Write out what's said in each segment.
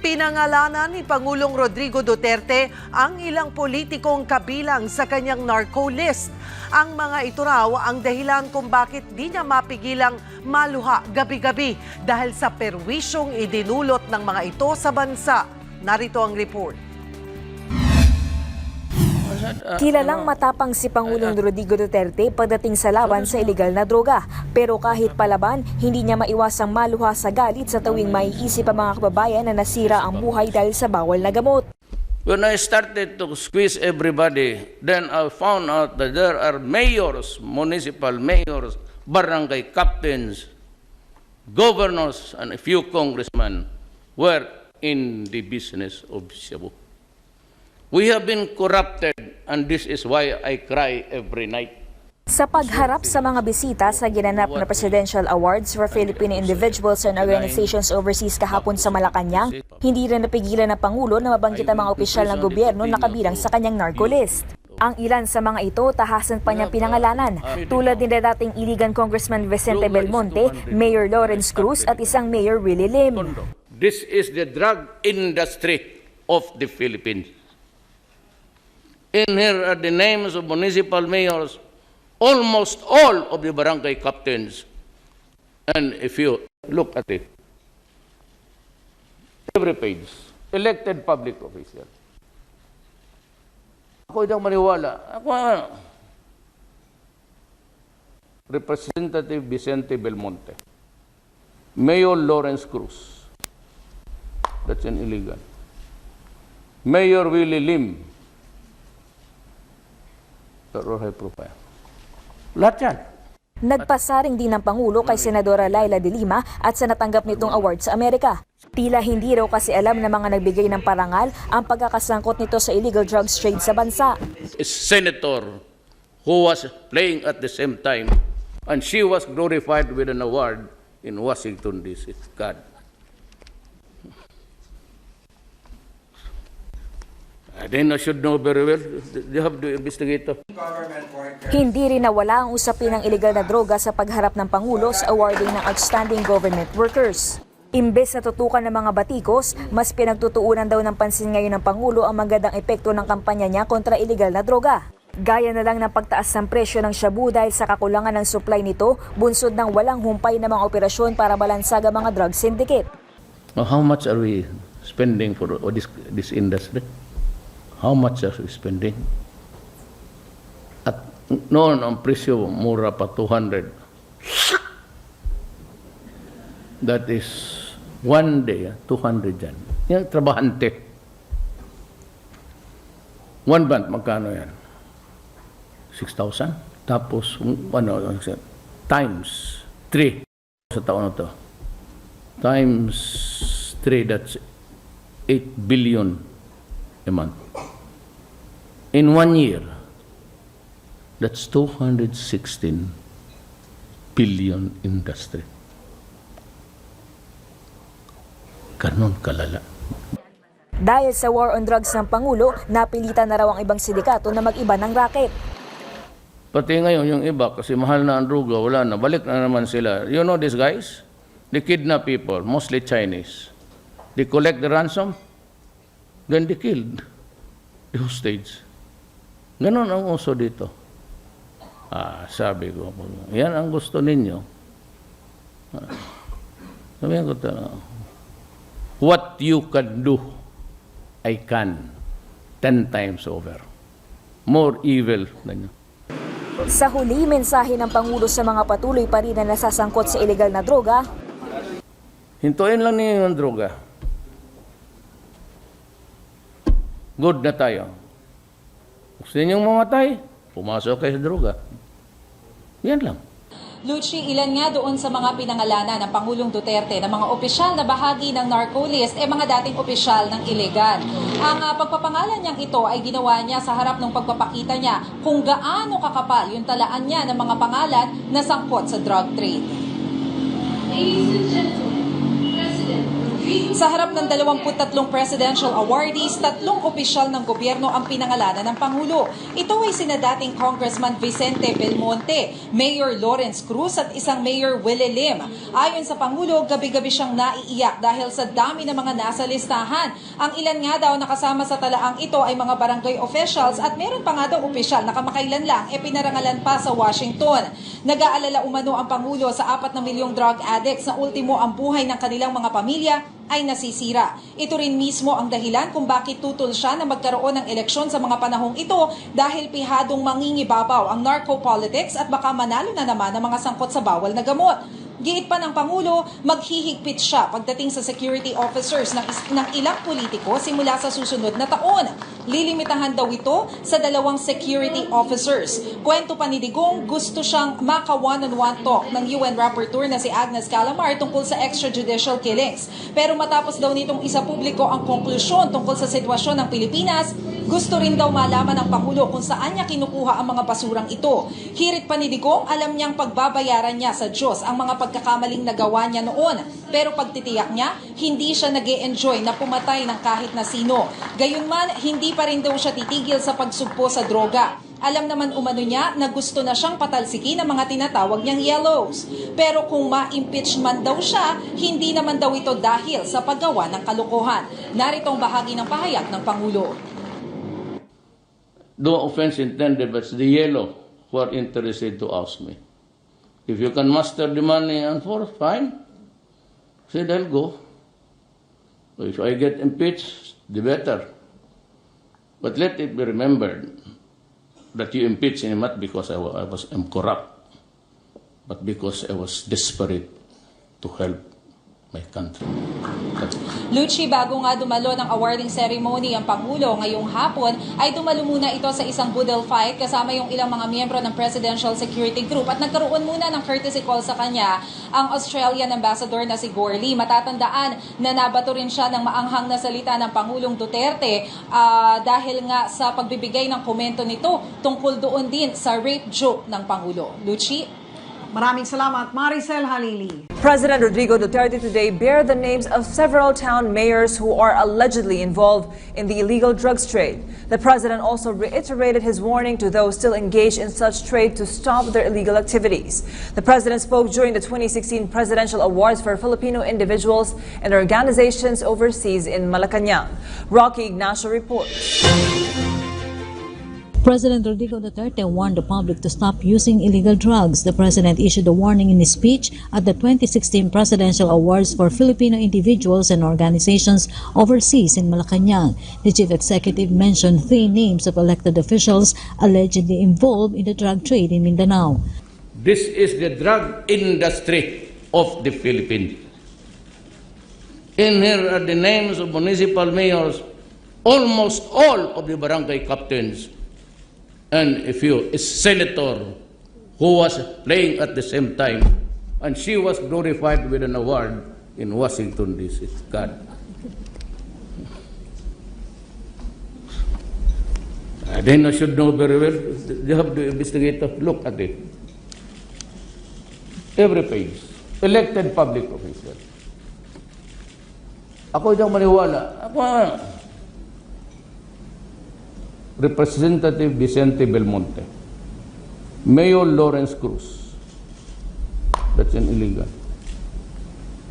Pinangalanan ni Pangulong Rodrigo Duterte ang ilang politikong kabilang sa kanyang narco list. Ang mga ito raw ang dahilan kung bakit di niya mapigilang maluha gabi-gabi dahil sa perwisyong idinulot ng mga ito sa bansa. Narito ang report. Kilalang matapang si Pangulong Rodrigo Duterte pagdating sa laban sa ilegal na droga. Pero kahit palaban, hindi niya maiwasang maluha sa galit sa tuwing maiisip ang mga kababayan na nasira ang buhay dahil sa bawal na gamot. When I started to squeeze everybody, then I found out that there are mayors, municipal mayors, barangay captains, governors, and a few congressmen were in the business of shabu. We have been corrupted, and this is why I cry every night. Sa pagharap sa mga bisita sa ginanap na Presidential Awards for Filipino Individuals and Organizations Overseas kahapon sa Malacanang, hindi rin napigilan ng Pangulo na mabanggit ang mga opisyal ng gobyerno na kabilang sa kanyang narco list. Ang ilan sa mga ito, tahasan pa niyang pinangalanan, tulad ni dating Iligan Congressman Vicente Belmonte, Mayor Lawrence Cruz at isang Mayor Willie Lim. This is the drug industry of the Philippines. In here are the names of municipal mayors, almost all of the barangay captains. And if you look at it, every page, elected public official. Ako hindi maniwala. Ako, Representative Vicente Belmonte, Mayor Lawrence Cruz, that's an illegal. Mayor Willie Lim, high profile. Lahat yan. Nagpasaring din ng Pangulo kay Senadora Laila de Lima at sa natanggap nitong award sa Amerika. Tila hindi raw kasi alam ng mga nagbigay ng parangal ang pagkakasangkot nito sa illegal drugs trade sa bansa. A senator who was playing at the same time, and she was glorified with an award in Washington, D.C. God. Then I should know very well. They have to investigate. Hindi rin nawala ang usapin ng illegal na droga sa pagharap ng Pangulo sa awarding ng Outstanding Government Workers. Imbes na tutukan ng mga batikos, mas pinagtutuunan daw ng pansin ngayon ng Pangulo ang magandang epekto ng kampanya niya kontra illegal na droga. Gaya na lang ng pagtaas ng presyo ng shabu dahil sa kakulangan ng supply nito, bunsod ng walang humpay na mga operasyon para balansag ang mga drug syndicate. Now, how much are we spending for this industry? How much are we spending? At noon, ang presyo mura pa 200. That is one day, 200 yan. Yan, trabahante. One month, magkano yan? 6,000? Tapos, times 3 sa taon na to. Times 3, that's 8 billion a month. In 1 year, that's 216 billion industry. Ganon kalala. Dahil sa war on drugs ng Pangulo, napilitan na raw ang ibang sindikato na mag-iba ng racket. Pati ngayon yung iba, kasi mahal na ang droga, wala na, balik na naman sila. You know these guys? They kidnap people, mostly Chinese. They collect the ransom, then they killed the hostage. Ganon ang uso dito. Sabi ko, yan ang gusto ninyo. Sabi ko, what you can do, I can 10 times over. More evil than you. Sa huli, mensahe ng Pangulo sa mga patuloy pa rin na nasasangkot sa illegal na droga. Hintuin lang ninyo yung droga. Good na tayo. Gusto ninyong mamatay, pumasok kayo sa droga. Yan lang. Lucci, ilan nga doon sa mga pinangalanan ng Pangulong Duterte na mga opisyal na bahagi ng narco list mga dating opisyal ng iligan. Ang pagpapangalan niyang ito ay ginawa niya sa harap ng pagpapakita niya kung gaano kakapal yung talaan niya ng mga pangalan na sangkot sa drug trade. Ladies and gentlemen, President Rodrigo Sa harap ng 23 presidential awardees, 3 opisyal ng gobyerno ang pinangalanan ng Pangulo. Ito ay sina dating Congressman Vicente Belmonte, Mayor Lawrence Cruz at isang Mayor Willie Lim. Ayon sa Pangulo, gabi-gabi siyang naiiyak dahil sa dami ng mga nasa listahan. Ang ilan nga daw nakasama sa talaang ito ay mga barangay officials at meron pa nga daw opisyal na kamakailan lang pinarangalan pa sa Washington. Nag-aalala umano ang Pangulo sa 4 na milyong drug addicts na ultimo ang buhay ng kanilang mga pamilya ay nasisira. Ito rin mismo ang dahilan kung bakit tutol siya na magkaroon ng eleksyon sa mga panahong ito dahil pihadong mangingibabaw ang narco-politics at baka manalo na naman ang mga sangkot sa bawal na gamot. Giit pa ng Pangulo, maghihigpit siya pagdating sa security officers ng ilang politiko simula sa susunod na taon. Lilimitahan daw ito sa 2 security officers. Kwento pa ni Digong, gusto siyang maka one-on-one talk ng UN Rapporteur na si Agnes Calamar tungkol sa extrajudicial killings. Pero matapos daw nitong isa publiko ang konklusyon tungkol sa sitwasyon ng Pilipinas, gusto rin daw malaman ng Pangulo kung saan niya kinukuha ang mga basurang ito. Hirit pa ni Digong, alam niyang pagbabayaran niya sa Diyos ang mga pagkakamaling nagawa niya noon. Pero pagtitiyak niya, hindi siya nag-e-enjoy na pumatay ng kahit na sino. Gayunman, hindi pa rin daw siya titigil sa pagsugpo sa droga. Alam naman umano niya na gusto na siyang patalsikin ng mga tinatawag niyang yellows. Pero kung ma-impeach man daw siya, hindi naman daw ito dahil sa paggawa ng kalokohan. Narito ang bahagi ng pahayag ng Pangulo. No offense intended, but it's the yellow who are interested to ask me. If you can master the money and force, fine. Said I'll go. So if I get impeached, the better. But let it be remembered that you impeached him not because I'm corrupt, but because I was desperate to help my country. Lucci, bago nga dumalo ng awarding ceremony ang Pangulo ngayong hapon, ay dumalo muna ito sa isang boodle fight kasama yung ilang mga miyembro ng Presidential Security Group at nagkaroon muna ng courtesy call sa kanya ang Australian Ambassador na si Gorley. Matatandaan na nabato rin siya ng maanghang na salita ng Pangulong Duterte dahil nga sa pagbibigay ng komento nito tungkol doon din sa rape joke ng Pangulo. Lucci? Maraming salamat, Maricel Halili. President Rodrigo Duterte today bared the names of several town mayors who are allegedly involved in the illegal drugs trade. The president also reiterated his warning to those still engaged in such trade to stop their illegal activities. The president spoke during the 2016 Presidential Awards for Filipino individuals and organizations overseas in Malacanang. Rocky Ignacio reports. President Rodrigo Duterte warned the public to stop using illegal drugs. The president issued a warning in his speech at the 2016 Presidential Awards for Filipino individuals and organizations overseas in Malacanang. The chief executive mentioned 3 names of elected officials allegedly involved in the drug trade in Mindanao. This is the drug industry of the Philippines. In here are the names of municipal mayors, almost all of the barangay captains, and a few, a senator who was playing at the same time, and she was glorified with an award in Washington, D.C. God. Then I should know very well. You have to investigate. Look at it. Every page. Elected public official. Ako diyang maniwala. Ako, Representative Vicente Belmonte, Mayor Lawrence Cruz, that's an illegal,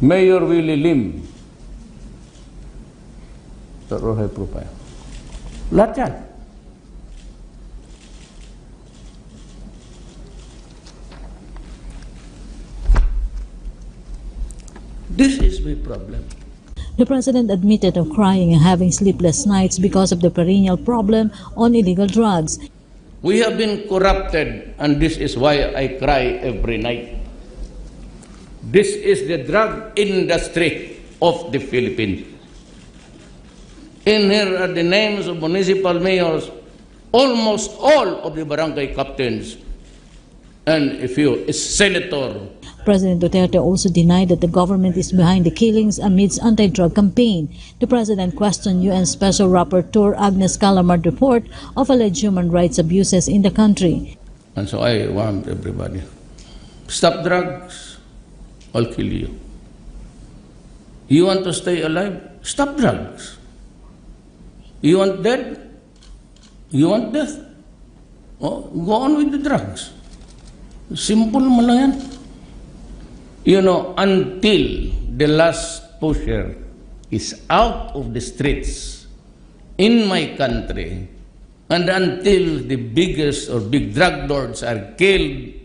Mayor Willie Lim, that's all high profile. Lahat yan. This is my problem. The president admitted of crying and having sleepless nights because of the perennial problem on illegal drugs. We have been corrupted, and this is why I cry every night. This is the drug industry of the Philippines. In here are the names of municipal mayors, almost all of the barangay captains, and a few, a senator. President Duterte also denied that the government is behind the killings amidst anti-drug campaign. The president questioned UN Special Rapporteur Agnes Calamar's report of alleged human rights abuses in the country. And so I warned everybody, stop drugs, I'll kill you. You want to stay alive? Stop drugs. You want dead? You want death? Oh, go on with the drugs. Simple mo lang yan. You know, until the last pusher is out of the streets in my country, and until the biggest or big drug lords are killed,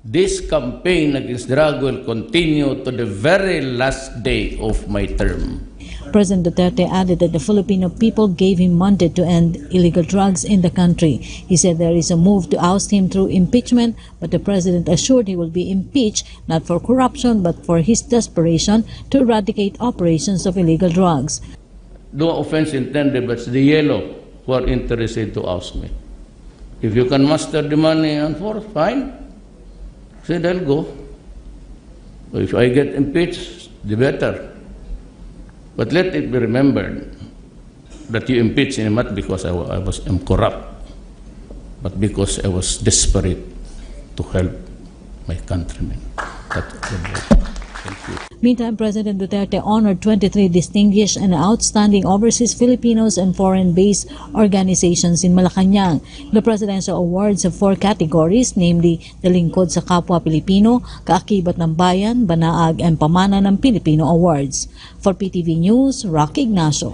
this campaign against drug will continue to the very last day of my term. President Duterte added that the Filipino people gave him mandate to end illegal drugs in the country. He said there is a move to oust him through impeachment, but the president assured he will be impeached not for corruption but for his desperation to eradicate operations of illegal drugs. No offense intended, but it's the yellow who are interested to oust me. If you can muster the money and force, fine. Said I'll go. If I get impeached, the better. But let it be remembered that you impeached me not because I'm corrupt, but because I was desperate to help my countrymen. That's the vote. Thank you. Meantime, President Duterte honored 23 distinguished and outstanding overseas Filipinos and foreign-based organizations in Malacanang. The presidential awards have 4 categories, namely the Lingkod sa Kapwa Pilipino, Kaakibat ng Bayan, Banaag, and Pamana ng Pilipino Awards. For PTV News, Rocky Ignacio.